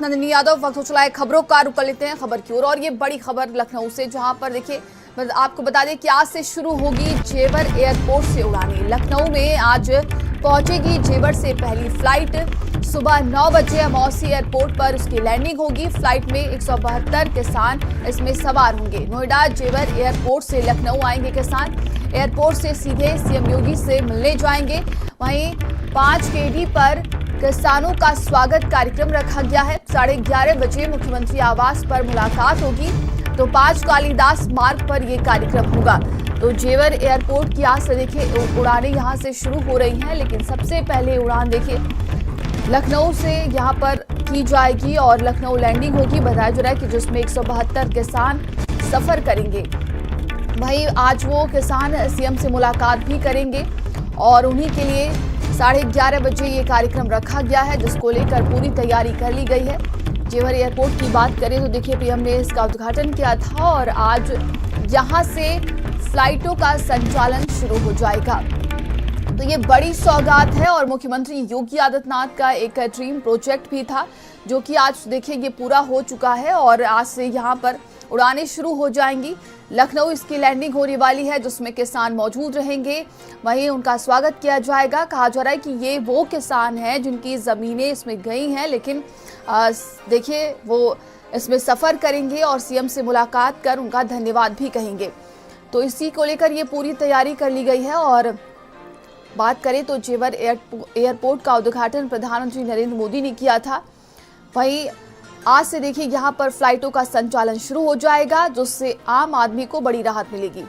साथ नंदिनी यादव। वक्त हो चला है खबरों का, रुक कर लेते हैं खबर की ओर। और ये बड़ी खबर लखनऊ से, जहां पर देखिए आपको बता दें कि आज से शुरू होगी जेवर एयरपोर्ट से उड़ानें। लखनऊ में आज पहुंचेगी जेवर से पहली फ्लाइट। सुबह 9 बजे अमौसी एयरपोर्ट पर उसकी लैंडिंग होगी। फ्लाइट में 172 किसान इसमें सवार होंगे। नोएडा जेवर एयरपोर्ट से लखनऊ आएंगे किसान। एयरपोर्ट से सीधे सीएम योगी से मिलने जाएंगे। वहीं 5 KD पर किसानों का स्वागत कार्यक्रम रखा गया है। 11:30 बजे मुख्यमंत्री आवास पर मुलाकात होगी, तो 5 कालिदास मार्ग पर यह कार्यक्रम होगा। तो जेवर एयरपोर्ट की आज से देखिए उड़ानें यहां से शुरू हो रही हैं, लेकिन सबसे पहले उड़ान देखिए लखनऊ से यहां पर की जाएगी और लखनऊ लैंडिंग होगी। बताया जा रहा है कि जिसमें 172 किसान सफर करेंगे। वहीं आज वो किसान सीएम से मुलाकात भी करेंगे और उन्हीं के लिए 11:30 बजे ये कार्यक्रम रखा गया है, जिसको लेकर पूरी तैयारी कर ली गई है। जेवर एयरपोर्ट की बात करें तो देखिए पीएम ने इसका उद्घाटन किया था और आज यहां से फ्लाइटों का संचालन शुरू हो जाएगा। तो ये बड़ी सौगात है और मुख्यमंत्री योगी आदित्यनाथ का एक ड्रीम प्रोजेक्ट भी था, जो कि आज देखिए ये पूरा हो चुका है और आज से यहाँ पर उड़ानें शुरू हो जाएंगी। लखनऊ इसकी लैंडिंग होने वाली है, जिसमें किसान मौजूद रहेंगे। वहीं उनका स्वागत किया जाएगा। कहा जा रहा है कि ये वो किसान हैं जिनकी ज़मीनें इसमें गई हैं, लेकिन देखिए वो इसमें सफ़र करेंगे और सीएम से मुलाकात कर उनका धन्यवाद भी कहेंगे। तो इसी को लेकर ये पूरी तैयारी कर ली गई है। और बात करें तो जेवर एयरपोर्ट का उद्घाटन प्रधानमंत्री नरेंद्र मोदी ने किया था। वहीं आज से देखिए यहाँ पर फ्लाइटों का संचालन शुरू हो जाएगा, जिससे आम आदमी को बड़ी राहत मिलेगी।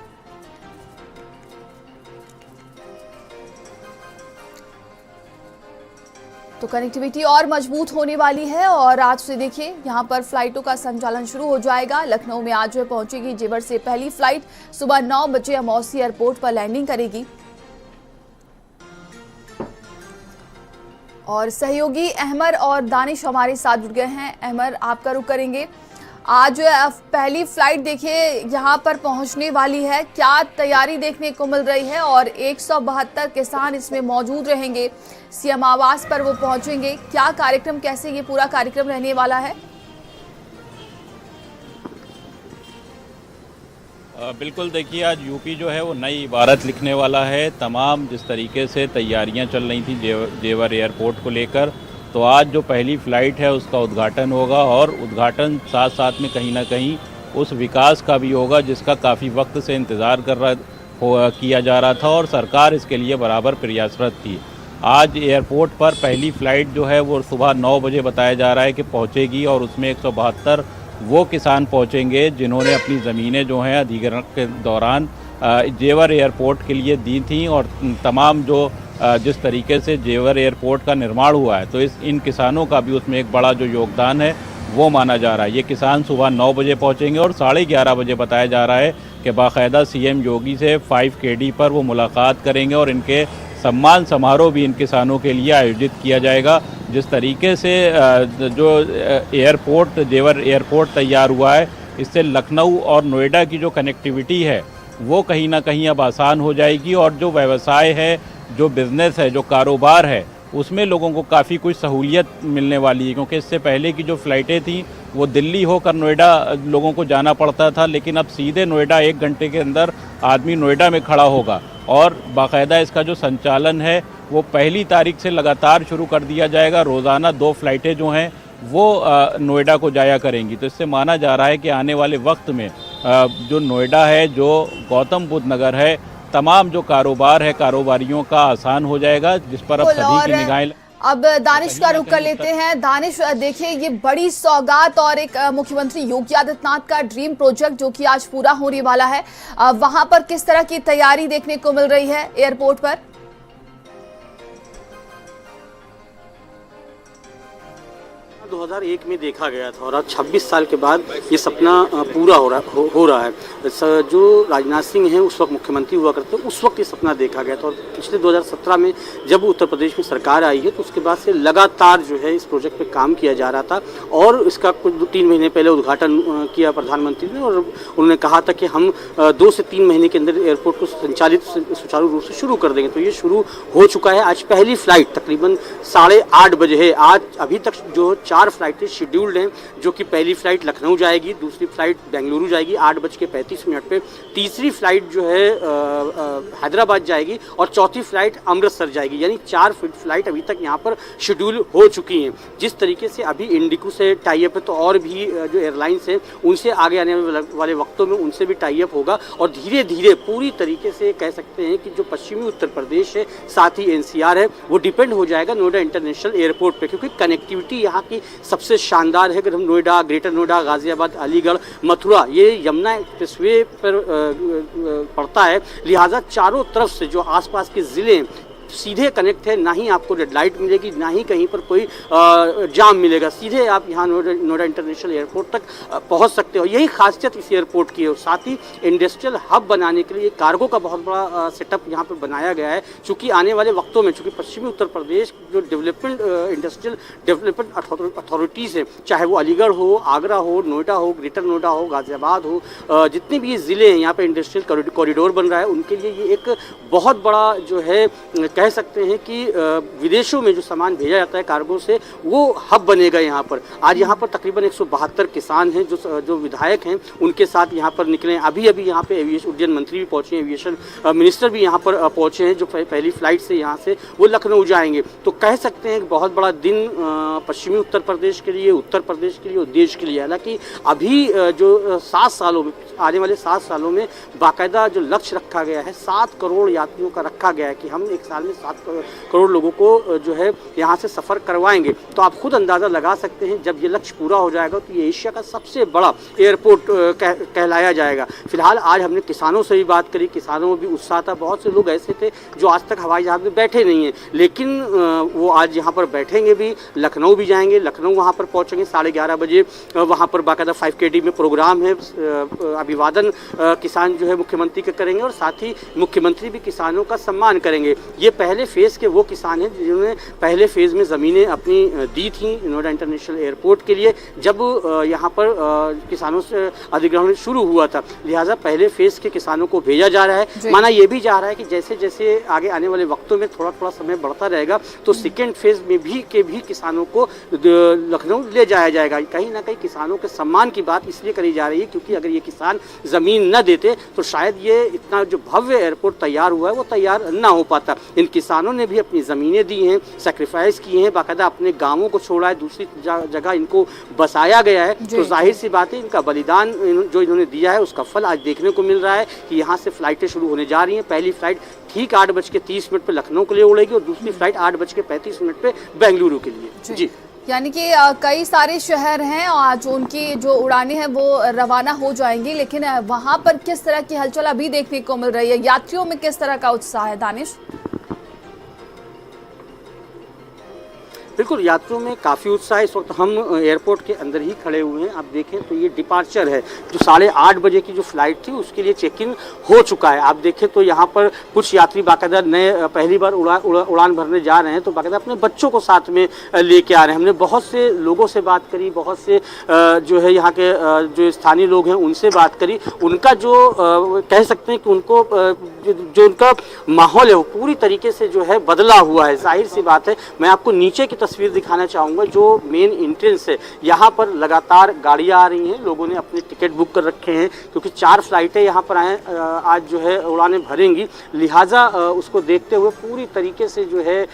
तो कनेक्टिविटी और मजबूत होने वाली है और आज से देखिए यहाँ पर फ्लाइटों का संचालन शुरू हो जाएगा। लखनऊ में आज पहुंचेगी जेवर से पहली फ्लाइट। सुबह 9 बजे अमौसी एयरपोर्ट पर लैंडिंग करेगी। और सहयोगी अहमर और दानिश हमारे साथ जुड़ गए हैं। अहमर, आपका रुख करेंगे। आज पहली फ्लाइट देखिए यहाँ पर पहुँचने वाली है, क्या तैयारी देखने को मिल रही है? और 172 किसान इसमें मौजूद रहेंगे। सीएम आवास पर वो पहुँचेंगे। क्या कार्यक्रम, कैसे ये पूरा कार्यक्रम रहने वाला है? बिल्कुल, देखिए आज यूपी जो है वो नई इबारत लिखने वाला है। तमाम जिस तरीके से तैयारियां चल रही थी जेवर एयरपोर्ट को लेकर, तो आज जो पहली फ़्लाइट है उसका उद्घाटन होगा और उद्घाटन साथ साथ में कहीं ना कहीं उस विकास का भी होगा जिसका काफ़ी वक्त से इंतज़ार किया जा रहा था और सरकार इसके लिए बराबर प्रयासरत थी। आज एयरपोर्ट पर पहली फ़्लाइट जो है वो सुबह 9 बजे बताया जा रहा है कि पहुँचेगी और उसमें 172 वो किसान पहुंचेंगे जिन्होंने अपनी ज़मीनें जो हैं अधिग्रहण के दौरान जेवर एयरपोर्ट के लिए दी थी। और तमाम जो जिस तरीके से जेवर एयरपोर्ट का निर्माण हुआ है, तो इन किसानों का भी उसमें एक बड़ा जो योगदान है वो माना जा रहा है। ये किसान सुबह 9 बजे पहुंचेंगे और 11:30 बजे बताया जा रहा है कि बाकायदा सीएम योगी से 5 KD पर वो मुलाकात करेंगे और इनके सम्मान समारोह भी इन किसानों के लिए आयोजित किया जाएगा। जिस तरीके से जो एयरपोर्ट जेवर एयरपोर्ट तैयार हुआ है, इससे लखनऊ और नोएडा की जो कनेक्टिविटी है वो कहीं ना कहीं अब आसान हो जाएगी और जो व्यवसाय है, जो बिज़नेस है, जो कारोबार है, उसमें लोगों को काफ़ी कुछ सहूलियत मिलने वाली है। क्योंकि इससे पहले की जो फ़्लाइटें थीं वो दिल्ली होकर नोएडा लोगों को जाना पड़ता था, लेकिन अब सीधे नोएडा 1 घंटे के अंदर आदमी नोएडा में खड़ा होगा। और बाकायदा इसका जो संचालन है वो 1 तारीख से लगातार शुरू कर दिया जाएगा। रोज़ाना 2 फ़्लाइटें जो हैं वो नोएडा को जाया करेंगी। तो इससे माना जा रहा है कि आने वाले वक्त में जो नोएडा है, जो गौतम बुद्ध नगर है, तमाम जो कारोबार है, कारोबारियों का आसान हो जाएगा, जिस पर अब सभी की निगाहें। अब दानिश का रुख कर लेते हैं। दानिश, देखिए ये बड़ी सौगात और एक मुख्यमंत्री योगी आदित्यनाथ का ड्रीम प्रोजेक्ट जो कि आज पूरा होने वाला है, वहां पर किस तरह की तैयारी देखने को मिल रही है एयरपोर्ट पर? 2001 में देखा गया था और आज 26 साल के बाद ये सपना पूरा हो रहा है। जो राजनाथ सिंह हैं उस वक्त मुख्यमंत्री हुआ करते, उस वक्त ये सपना देखा गया था और पिछले 2017 में जब उत्तर प्रदेश में सरकार आई है तो उसके बाद से लगातार जो है इस प्रोजेक्ट पे काम किया जा रहा था। और इसका कुछ 3 महीने पहले उद्घाटन किया प्रधानमंत्री ने और उन्होंने कहा था कि हम 2 से 3 महीने के अंदर एयरपोर्ट को संचालित सुचारू रूप से शुरू कर देंगे। तो ये शुरू हो चुका है। आज पहली फ्लाइट तकरीबन 8:30 बजे है। आज अभी तक जो 4 4 फ्लाइटें शेड्यूल्ड हैं, जो कि पहली फ्लाइट लखनऊ जाएगी, दूसरी फ्लाइट बेंगलुरु जाएगी 8:35 पे, तीसरी फ्लाइट जो है हैदराबाद जाएगी और चौथी फ्लाइट अमृतसर जाएगी। यानी 4 फ्लाइट अभी तक यहाँ पर शेड्यूल हो चुकी हैं। जिस तरीके से अभी इंडिगो से टाई अप है, तो और भी जो एयरलाइंस हैं उनसे आगे आने वाले वक्तों में उनसे भी टाई अप होगा और धीरे धीरे पूरी तरीके से कह सकते हैं कि जो पश्चिमी उत्तर प्रदेश है, साथ ही NCR है, वो डिपेंड हो जाएगा नोएडा इंटरनेशनल एयरपोर्ट पे, क्योंकि कनेक्टिविटी यहाँ की सबसे शानदार है। अगर हम नोएडा, ग्रेटर नोएडा, गाजियाबाद, अलीगढ़, मथुरा, ये यमुना एक्सप्रेसवे पर पड़ता है, लिहाजा चारों तरफ से जो आसपास के ज़िले सीधे कनेक्ट है, ना ही आपको रेड लाइट मिलेगी, ना ही कहीं पर कोई जाम मिलेगा। सीधे आप यहाँ नोएडा इंटरनेशनल एयरपोर्ट तक पहुँच सकते हो। यही खासियत इस एयरपोर्ट की है। साथ ही इंडस्ट्रियल हब बनाने के लिए कार्गो का बहुत बड़ा सेटअप यहाँ पर बनाया गया है, चूँकि आने वाले वक्तों में चूँकि पश्चिमी उत्तर प्रदेश जो डेवलपमेंट इंडस्ट्रियल डेवलपमेंट अथॉरिटीज़ है, चाहे वो अलीगढ़ हो, आगरा हो, नोएडा हो, ग्रेटर नोएडा हो, गाजियाबाद हो, जितने भी ज़िले हैं यहाँ पर इंडस्ट्रियल कॉरिडोर बन रहा है, उनके लिए ये एक बहुत बड़ा जो है कह सकते हैं कि विदेशों में जो सामान भेजा जाता है कार्गो से, वो हब बनेगा यहाँ पर। आज यहाँ पर तकरीबन 172 किसान हैं जो विधायक हैं, उनके साथ यहाँ पर निकले। अभी यहाँ पे एविएशन उड्डयन मंत्री भी पहुँचे, एविएशन मिनिस्टर भी यहाँ पर पहुँचे हैं, जो पहली फ्लाइट से यहाँ से वो लखनऊ जाएंगे। तो कह सकते हैं कि बहुत बड़ा दिन पश्चिमी उत्तर प्रदेश के लिए, उत्तर प्रदेश के लिए और देश के लिए। हालांकि अभी जो 7 सालों में, आने वाले 7 सालों में बाकायदा जो लक्ष्य रखा गया है, 7 करोड़ यात्रियों का रखा गया है कि हम एक साल में 7 करोड़ लोगों को जो है यहाँ से सफ़र करवाएंगे। तो आप खुद अंदाज़ा लगा सकते हैं, जब ये लक्ष्य पूरा हो जाएगा तो ये एशिया का सबसे बड़ा एयरपोर्ट कहलाया जाएगा। फिलहाल आज हमने किसानों से भी बात करी, किसानों में भी उत्साह था। बहुत से लोग ऐसे थे जो आज तक हवाई जहाज़ में बैठे नहीं हैं, लेकिन वो आज यहाँ पर बैठेंगे भी, लखनऊ भी जाएंगे। लखनऊ वहाँ पर पहुँचेंगे 11:30 बजे, वहाँ पर बाकायदा 5 KD में प्रोग्राम है, अभिवादन किसान जो है मुख्यमंत्री के करेंगे और साथ ही मुख्यमंत्री भी किसानों का सम्मान करेंगे। ये पहले फेज़ के वो किसान हैं जिन्होंने पहले फेज़ में ज़मीनें अपनी दी थी नोएडा इंटरनेशनल एयरपोर्ट के लिए, जब यहाँ पर किसानों से अधिग्रहण शुरू हुआ था। लिहाजा पहले फेज़ के किसानों को भेजा जा रहा है। माना ये भी जा रहा है कि जैसे जैसे आगे आने वाले वक्तों में थोड़ा थोड़ा समय बढ़ता रहेगा, तो सेकेंड फेज़ में भी किसानों को लखनऊ ले जाया जाएगा। कहीं ना कहीं किसानों के सम्मान की बात इसलिए करी जा रही है क्योंकि अगर ये किसान ज़मीन न देते तो शायद ये इतना जो भव्य एयरपोर्ट तैयार हुआ है वो तैयार ना हो पाता। इन किसानों ने भी अपनी ज़मीनें दी हैं, सेक्रीफाइस किए हैं, बाकायदा अपने गांवों को छोड़ा है, दूसरी जगह इनको बसाया गया है। तो जाहिर सी बात है, इनका बलिदान जो इन्होंने दिया है उसका फल आज देखने को मिल रहा है कि यहाँ से फ्लाइटें शुरू होने जा रही हैं। पहली फ्लाइट ठीक 8:30 पर लखनऊ के लिए उड़ेगी और दूसरी फ्लाइट 8:35 पर बेंगलुरु के लिए। जी, यानी कि कई सारे शहर हैं और जो उनकी जो उड़ानें हैं वो रवाना हो जाएंगी, लेकिन वहाँ पर किस तरह की हलचल अभी देखने को मिल रही है, यात्रियों में किस तरह का उत्साह है दानिश? बिल्कुल, यात्रियों में काफ़ी उत्साह है। इस वक्त हम एयरपोर्ट के अंदर ही खड़े हुए हैं। आप देखें तो ये डिपार्चर है, जो 8:30 बजे की जो फ्लाइट थी उसके लिए चेक इन हो चुका है। आप देखें तो यहाँ पर कुछ यात्री बाकायदा नए पहली बार उड़ान भरने जा रहे हैं, तो बाकायदा अपने बच्चों को साथ में लेके आ रहे हैं। हमने बहुत से लोगों से बात करी, बहुत से जो है यहाँ के जो स्थानीय लोग हैं उनसे बात करी। उनका जो कह सकते हैं कि उनको जो उनका माहौल है वो पूरी तरीके से जो है बदला हुआ है। जाहिर सी बात है, मैं आपको नीचे की तस्वीर दिखाना चाहूँगा। जो मेन एंट्रेंस है, यहाँ पर लगातार गाड़ियाँ आ रही हैं, लोगों ने अपने टिकट बुक कर रखे हैं क्योंकि 4 फ्लाइटें यहाँ पर आज जो है उड़ानें भरेंगी। लिहाजा उसको देखते हुए पूरी तरीके से जो है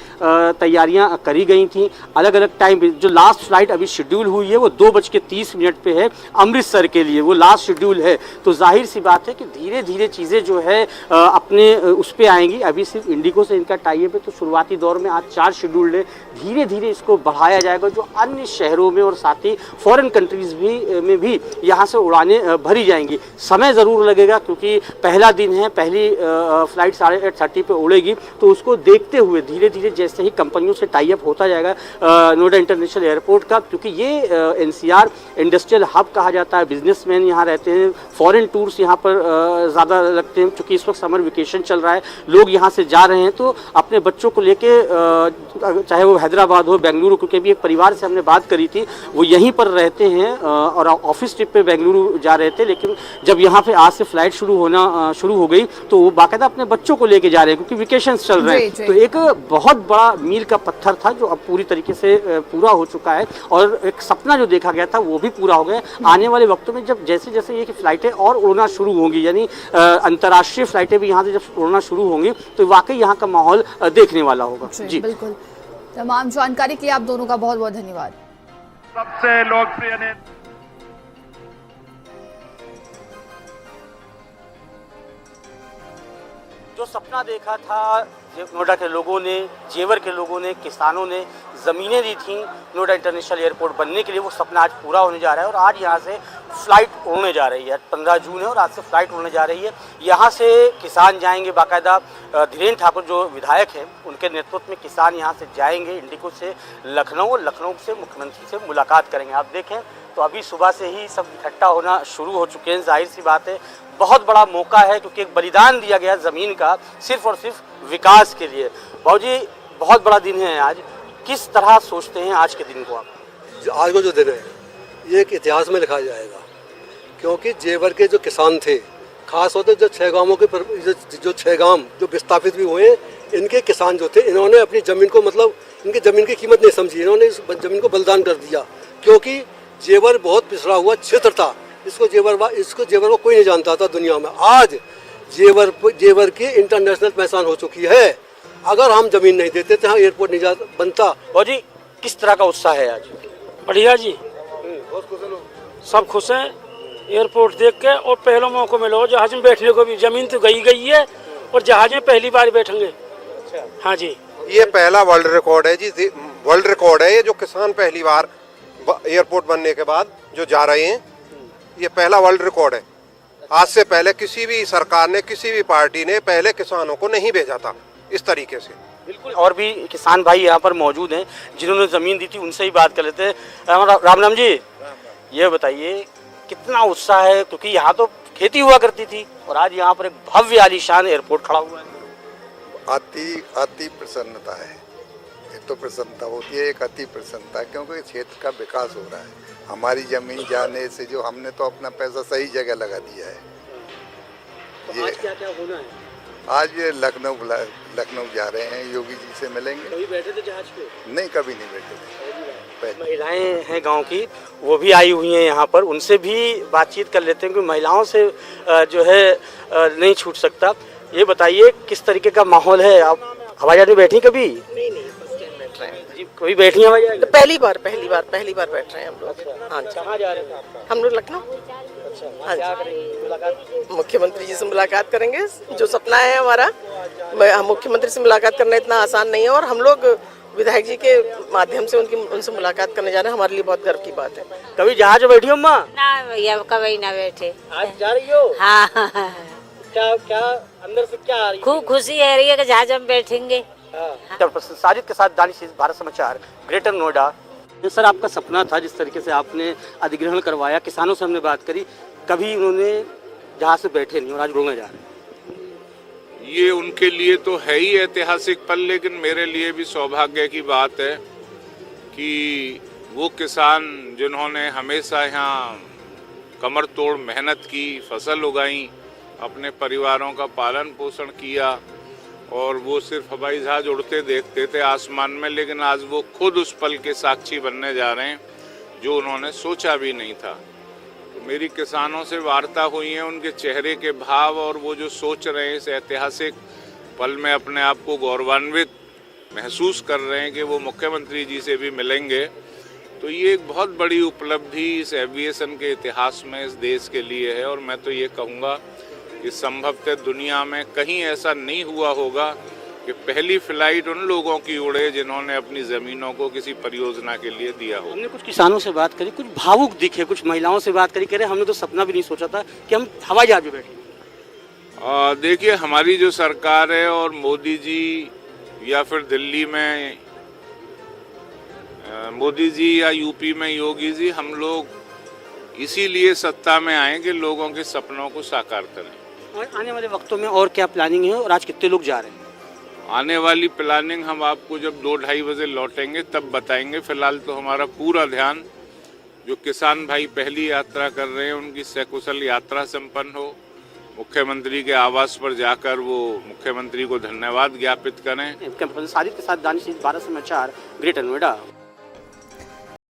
तैयारियाँ करी गई थी। अलग अलग टाइम पे जो लास्ट फ्लाइट अभी शेड्यूल हुई है वो 2:30 पे है अमृतसर के लिए, वो लास्ट शेड्यूल है। तो जाहिर सी बात है कि धीरे धीरे चीज़ें जो है अपने उस पर आएंगी। अभी सिर्फ इंडिगो से इनका टाई अप है, तो शुरुआती दौर में आज 4 शेड्यूल्ड है। धीरे धीरे इसको बढ़ाया जाएगा, जो अन्य शहरों में और साथ ही फॉरेन कंट्रीज़ में भी यहाँ से उड़ानें भरी जाएंगी। समय ज़रूर लगेगा क्योंकि पहला दिन है, पहली फ्लाइट 8:30 पे उड़ेगी, तो उसको देखते हुए धीरे धीरे जैसे ही कंपनियों से टाई अप होता जाएगा नोएडा इंटरनेशनल एयरपोर्ट का, क्योंकि ये NCR इंडस्ट्रियल हब कहा जाता है। बिजनेसमैन यहाँ रहते हैं, फॉरेन टूर्स यहाँ पर ज़्यादा लगते हैं क्योंकि इस वक्त समर वेकेशन चल रहा है। लोग यहाँ से जा रहे हैं तो अपने बच्चों को लेके चाहे वो हैदराबाद याद हो बेंगलुरु, क्योंकि अभी एक परिवार से हमने बात करी थी, वो यहीं पर रहते हैं और ऑफिस ट्रिप पे बेंगलुरु जा रहे थे, लेकिन जब यहाँ पे आज से फ्लाइट शुरू हो गई तो वो बाकायदा अपने बच्चों को लेके जा रहे हैं, क्योंकि वेकेशंस चल रहे हैं। तो एक बहुत बड़ा मील का पत्थर था जो अब पूरी तरीके से पूरा हो चुका है, और एक सपना जो देखा गया था वो भी पूरा हो गया। आने वाले वक्तों में जब जैसे जैसे ये फ्लाइटें और उड़ना शुरू होंगी, यानी अंतर्राष्ट्रीय फ्लाइटें भी यहाँ से जब उड़ना शुरू होंगी, तो वाकई यहाँ का माहौल देखने वाला होगा। जी बिल्कुल, तमाम जानकारी के लिए आप दोनों का बहुत बहुत धन्यवाद। सबसे लोकप्रिय नेता जो सपना देखा था नोएडा के लोगों ने, जेवर के लोगों ने, किसानों ने ज़मीनें दी थी नोएडा इंटरनेशनल एयरपोर्ट बनने के लिए, वो सपना आज पूरा होने जा रहा है। और आज यहाँ से फ़्लाइट उड़ने जा रही है, 15 जून है और आज से फ़्लाइट उड़ने जा रही है। यहाँ से किसान जाएंगे, बाकायदा धीरेन्द्र ठाकुर जो विधायक हैं उनके नेतृत्व में किसान यहाँ से जाएंगे इंडिगो से लखनऊ, और लखनऊ से मुख्यमंत्री से मुलाकात करेंगे। आप देखें तो अभी सुबह से ही सब इकट्ठा होना शुरू हो चुके हैं। जाहिर सी बात है बहुत बड़ा मौका है, क्योंकि एक बलिदान दिया गया ज़मीन का सिर्फ और सिर्फ विकास के लिए। बाबूजी बहुत बड़ा दिन है आज, किस तरह सोचते हैं आज के दिन को आप? आज को जो दिन है ये एक इतिहास में लिखा जाएगा, क्योंकि जेवर के जो किसान थे, खास होते जो 6 गांवों के जो 6 गांव जो विस्थापित भी हुए, इनके किसान जो थे, इन्होंने अपनी ज़मीन को, मतलब इनकी ज़मीन की कीमत नहीं समझी, इन्होंने इस ज़मीन को बलिदान कर दिया। क्योंकि जेवर बहुत पिछड़ा हुआ क्षेत्र था, इसको जेवर को कोई नहीं जानता था दुनिया में। आज जेवर की इंटरनेशनल पहचान हो चुकी है। अगर हम जमीन नहीं देते तो यहाँ एयरपोर्ट नहीं बनता। और जी किस तरह का उत्साह है आज? बढ़िया जी, सब खुश हैं एयरपोर्ट देख के। और पहला मौका मिला जहाज में बैठने को भी, जमीन तो गई है और जहाज में पहली बार बैठेंगे। हाँ जी, ये पहला वर्ल्ड रिकॉर्ड है जी, वर्ल्ड रिकॉर्ड है ये, जो किसान पहली बार एयरपोर्ट बनने के बाद जो जा रहे हैं, ये पहला वर्ल्ड रिकॉर्ड है। आज से पहले किसी भी सरकार ने, किसी भी पार्टी ने पहले किसानों को नहीं भेजा था इस तरीके से। बिल्कुल, और भी किसान भाई यहाँ पर मौजूद हैं जिन्होंने ज़मीन दी थी, उनसे ही बात कर लेते हैं। राम राम जी, ये बताइए कितना उत्साह है, क्योंकि यहाँ तो खेती हुआ करती थी और आज यहाँ पर एक भव्य आलीशान एयरपोर्ट खड़ा हुआ है। अति प्रसन्नता है, एक तो प्रसन्नता होती है, एक अति प्रसन्नता है, क्योंकि क्षेत्र का विकास हो रहा है। हमारी जमीन जाने से जो हमने तो अपना पैसा सही जगह लगा दिया है। तो आज क्या क्या होना है? आज ये लखनऊ जा रहे हैं, योगी जी से मिलेंगे। कभी बैठे थे जहाज पे? नहीं, कभी नहीं बैठे थे। महिलाएं हैं गांव की, वो भी आई हुई हैं यहाँ पर, उनसे भी बातचीत कर लेते हैं, क्योंकि महिलाओं से जो है नहीं छूट सकता। ये बताइए किस तरीके का माहौल है? आप हवाई जहाज में बैठी कभी? नहीं, फर्स्ट टाइम बैठ रहे हैं। जी, कभी बैठी हवाई जहाज? पहली बार बैठ रहे हैं हम लोग। हाँ जी, कहाँ जा रहे हैं? हम लोग लखनऊ। हाँ जी, मुख्यमंत्री जी से मुलाकात करेंगे। जो सपना है हमारा, मुख्यमंत्री से मुलाकात करना इतना आसान नहीं है, और हम लोग विधायक जी के माध्यम से उनसे मुलाकात करने जा रहे हैं। हमारे लिए बहुत गर्व की बात है। कभी जहाज में बैठी हो अम्मा? ना भैया, कभी ना बैठे। आज जा रही हो? हाँ, क्या अंदर से क्या आ रही है? खूब खुशी है रही है कि जहाज में बैठेंगे। साजिद के साथ दानिश, भारत समाचार, ग्रेटर नोएडा। सर, आपका सपना था, जिस तरीके से आपने अधिग्रहण करवाया, किसानों से हमने बात करी, कभी उन्होंने जहाज से बैठे नहीं और आज रोने जा रहे हैं। ये उनके लिए तो है ही ऐतिहासिक पल, लेकिन मेरे लिए भी सौभाग्य की बात है कि वो किसान जिन्होंने हमेशा यहाँ कमर तोड़ मेहनत की, फसल उगाई, अपने परिवारों का पालन पोषण किया, और वो सिर्फ हवाई जहाज उड़ते देखते थे आसमान में, लेकिन आज वो खुद उस पल के साक्षी बनने जा रहे हैं जो उन्होंने सोचा भी नहीं था। तो मेरी किसानों से वार्ता हुई है, उनके चेहरे के भाव और वो जो सोच रहे हैं इस ऐतिहासिक पल में अपने आप को गौरवान्वित महसूस कर रहे हैं कि वो मुख्यमंत्री जी से भी मिलेंगे। तो ये एक बहुत बड़ी उपलब्धि इस एविएशन के इतिहास में इस देश के लिए है, और मैं तो ये कहूँगा कि संभवतः दुनिया में कहीं ऐसा नहीं हुआ होगा कि पहली फ्लाइट उन लोगों की उड़े जिन्होंने अपनी ज़मीनों को किसी परियोजना के लिए दिया हो। हमने कुछ किसानों से बात करी, कुछ भावुक दिखे, कुछ महिलाओं से बात करी, कह रहे हमने तो सपना भी नहीं सोचा था कि हम हवाई जहाज में बैठे। देखिए, हमारी जो सरकार है और मोदी जी या फिर दिल्ली में मोदी जी या यूपी में योगी जी, हम लोग इसीलिए सत्ता में आए कि लोगों के सपनों को साकार करें। और आने वाले वक्तों में और क्या प्लानिंग है और आज कितने लोग जा रहे हैं? आने वाली प्लानिंग हम आपको जब 2-2:30 बजे लौटेंगे तब बताएंगे। फिलहाल तो हमारा पूरा ध्यान जो किसान भाई पहली यात्रा कर रहे हैं उनकी सकुशल यात्रा संपन्न हो, मुख्यमंत्री के आवास पर जाकर वो मुख्यमंत्री को धन्यवाद ज्ञापित करें। साजिद के साथ दानिश, 12 समाचार, ग्रेटर नोएडा।